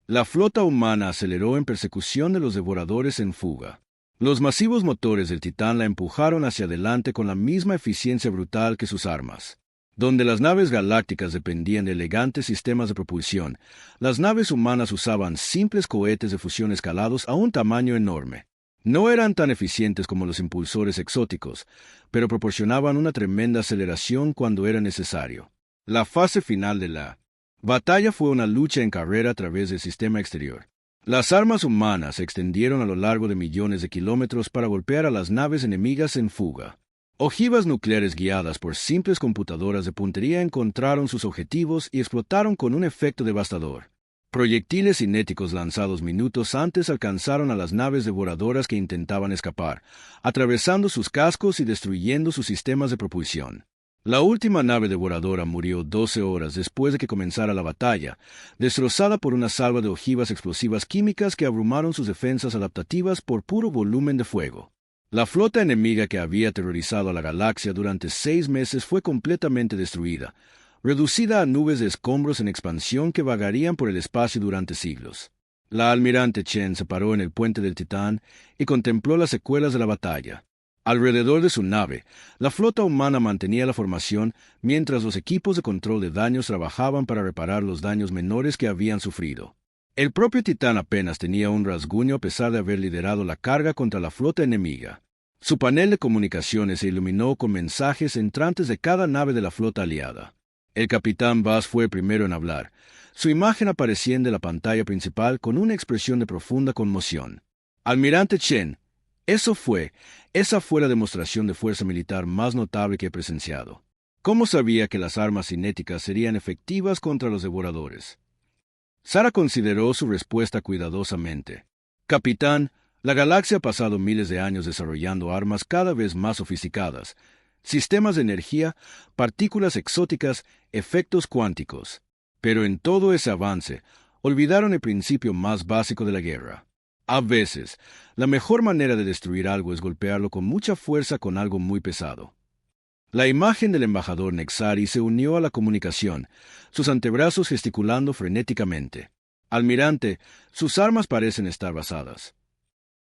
La flota humana aceleró en persecución de los devoradores en fuga. Los masivos motores del Titán la empujaron hacia adelante con la misma eficiencia brutal que sus armas. Donde las naves galácticas dependían de elegantes sistemas de propulsión, las naves humanas usaban simples cohetes de fusión escalados a un tamaño enorme. No eran tan eficientes como los impulsores exóticos, pero proporcionaban una tremenda aceleración cuando era necesario. La fase final de la batalla fue una lucha en carrera a través del sistema exterior. Las armas humanas se extendieron a lo largo de millones de kilómetros para golpear a las naves enemigas en fuga. Ojivas nucleares guiadas por simples computadoras de puntería encontraron sus objetivos y explotaron con un efecto devastador. Proyectiles cinéticos lanzados minutos antes alcanzaron a las naves devoradoras que intentaban escapar, atravesando sus cascos y destruyendo sus sistemas de propulsión. La última nave devoradora murió 12 horas después de que comenzara la batalla, destrozada por una salva de ojivas explosivas químicas que abrumaron sus defensas adaptativas por puro volumen de fuego. La flota enemiga que había aterrorizado a la galaxia durante 6 meses fue completamente destruida, reducida a nubes de escombros en expansión que vagarían por el espacio durante siglos. La almirante Chen se paró en el puente del Titán y contempló las secuelas de la batalla. Alrededor de su nave, la flota humana mantenía la formación mientras los equipos de control de daños trabajaban para reparar los daños menores que habían sufrido. El propio Titán apenas tenía un rasguño a pesar de haber liderado la carga contra la flota enemiga. Su panel de comunicaciones se iluminó con mensajes entrantes de cada nave de la flota aliada. El capitán Bass fue el primero en hablar. Su imagen aparecía en la pantalla principal con una expresión de profunda conmoción. Almirante Chen, esa fue la demostración de fuerza militar más notable que he presenciado. ¿Cómo sabía que las armas cinéticas serían efectivas contra los devoradores? Sara consideró su respuesta cuidadosamente. Capitán, la galaxia ha pasado miles de años desarrollando armas cada vez más sofisticadas, sistemas de energía, partículas exóticas, efectos cuánticos. Pero en todo ese avance, olvidaron el principio más básico de la guerra. A veces, la mejor manera de destruir algo es golpearlo con mucha fuerza con algo muy pesado. La imagen del embajador Nexari se unió a la comunicación, sus antebrazos gesticulando frenéticamente. Almirante, sus armas parecen estar basadas.